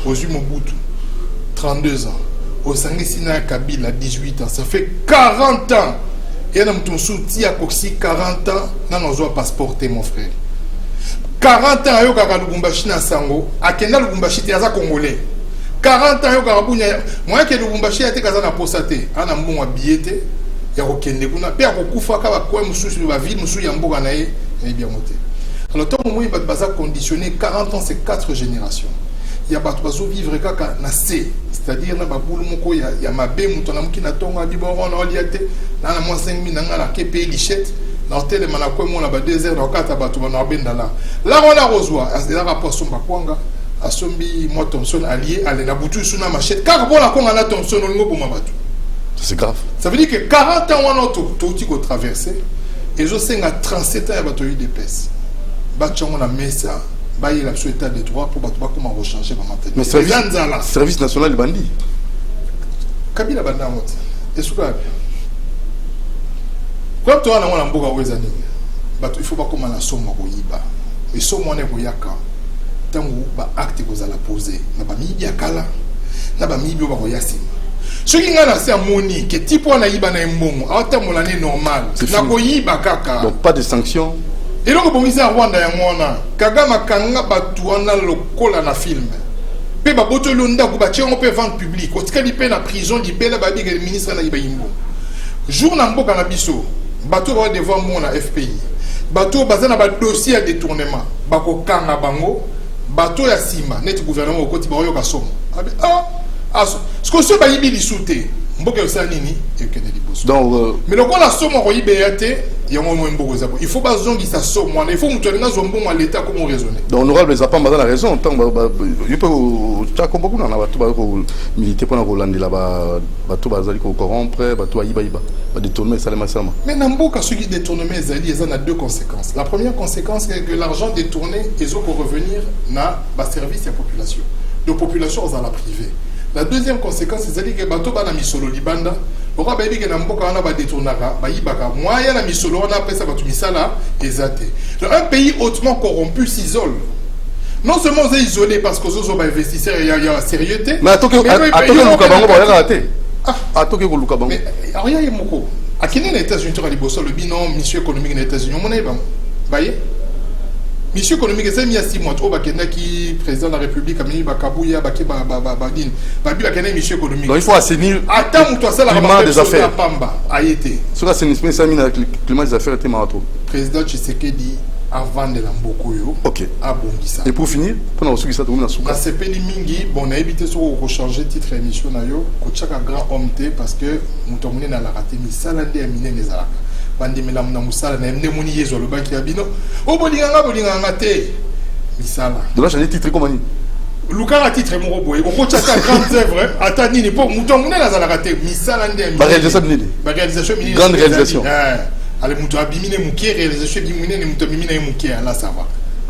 Ozu Mobutu 32 ans. Au Sangisina Kabila 18 ans. Ça fait 40 ans. Il y a un soutien à 40 ans, nous avons passeporté mon frère. 40 ans, il y a un Lubumbashi na Sango, à Kenya Lubumbashi, il y a un Congolais. 40 ans, il y a un moi qui Lubumbashi a été casé na posate, un bon billet, il y a un Kenya, il y a un Koufa, il y a un ville, il y a un Bouranaï, il y a un monté. Alors, tant que moi, il y a conditionné 40 ans, c'est 4 générations. Il y a des vivre na C, c'est-à-dire na baboule moko il y a mabé mutona mukina tonga biboro na oliate na mo 5000 na ngala kepe lichette na tele mana ko mo na ba 2 heures na kata batu na benda là on a rozwa là rapport somba kwanga asombi mo Thomson allié ale na butu suna machette car bon la konga na Thomson ngo boma batu c'est grave ça veut dire que 40 ans on a tout traversé et je sais nga 37 ans ya batu UDPS batu on a messa il a état de droit pour comment rechanger ma mentalité. Mais service national bandit. Kabila banda mote. Et ce que quand toi on a mboka wezani. Il faut pas comment la somme ko yiba. Et somme on est ko yaka. Tangu ba acte ko za la poser. Na ba mibi akala. Na ba mibi ba ko yasima. Ce qui ngana c'est amoni que type on a yiba na mbongo. Ata molane normal. Na ko yiba kaka. Donc pas de sanctions. Et donc, bon, ça Rwanda ya mwana Kagama kanga batu wana lokola na film. Pe ba boto londa ku ba tchengo pe vente publique. Otika li pe na prison li pe la ba bi ministre na yibayimbo. Jour na mboka na biso, bato ba devant moi na FPI. Bato bazana ba dossier à détournement. Bako kanga bango, bato ya sima net gouvernement okoti ba yoka somo. Ce que ce ba yibi li souté. Mboka sa nini et que de liboso. Donc mais le la somo ko yibeyate. Il faut pas zonger sa somme. Il faut que nous ayons à l'État comment raisonner. Donc, honorable, les appareils ont raison. Il faut que beaucoup de militaires pour Hollande là-bas, tout bazali ko corrompre, tout aïba iba, détourner salama salama. Mais n'importe ce qui détourne mes alliés, ça a 2 conséquences. La première conséquence c'est que l'argent détourné, ils ont pour revenir na ba service à la population. De population dans la privée. La deuxième conséquence, c'est que bateau ba na misolo libanda. Pourquoi baby que na mboka wana ba détournaka, ba yibaka. Moi ya na misolo wana après ça bato misala ezate. Un pays hautement corrompu s'isole. Non seulement c'est isolé parce que aux autres investisseurs il y a sérieuxité. Mais attends que Luka Bango ba raté. Attends que Luka Bango. Mais rien est moko. À quel est les États-Unis tu as liboso le bilan mission économique des États-Unis on est ba. Voyez? Mission économique, c'est mis à 6 mois. Qui président de la République, Amini Bakabouya, Baki Babadine, Babi Bakane, mission économique. Donc il faut assainir le climat des affaires. Pamba, Aïté. Sur l'assainissement, ça mis le climat des affaires était marathon. Président Tshisekedi avant de l'Ambokoyo. Ok. À Bongisa. Et pour finir, pendant ce qui s'est tourné dans Souka. La CPD Mingi, bon, on a évité sur changer titre émission, Kochaka grand homme parce que nous avons raté, mais ça l'a dit à Mine les Arabes. Bandi melam na musala na mnemoni yezo le banki ya bino o bolinganga te misala de là j'ai titre comme ani Luka titre mon boy on kochaka grandes œuvres atani ni pour mutongo na za la raté misala ndé ba réalisation minini grande réalisation allez muto abimine mukie réalisation bimine ni muto bimine mukie là ça va.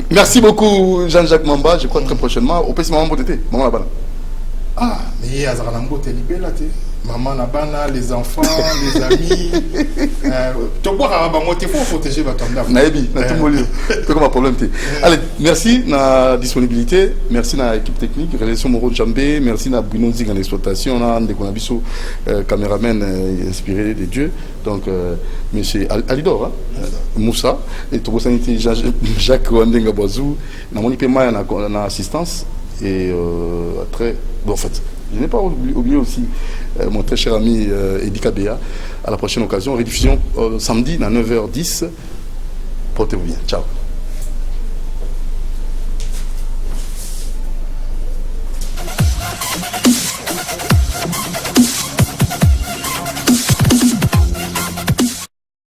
Merci beaucoup Jean-Jacques Mamba, je crois très prochainement au PC maman beauté maman là-bas. Ah mais azara na mbote libela te. Maman, Nabana, les enfants, les amis. Tu faut protéger votre homme. Allez, merci de la disponibilité, merci de l'équipe technique, réalisation Moro Djambé, merci de Bruno Zig en exploitation, on a des caméraman inspiré de Dieu. Donc, monsieur Alidor, Moussa, et tout sanité Jacques Wandenga Boazou, on a une assistance et très bon en fait. Je n'ai pas oublié aussi mon très cher ami Edi Kabea. À la prochaine occasion, rediffusion samedi à 9h10. Portez-vous bien. Ciao.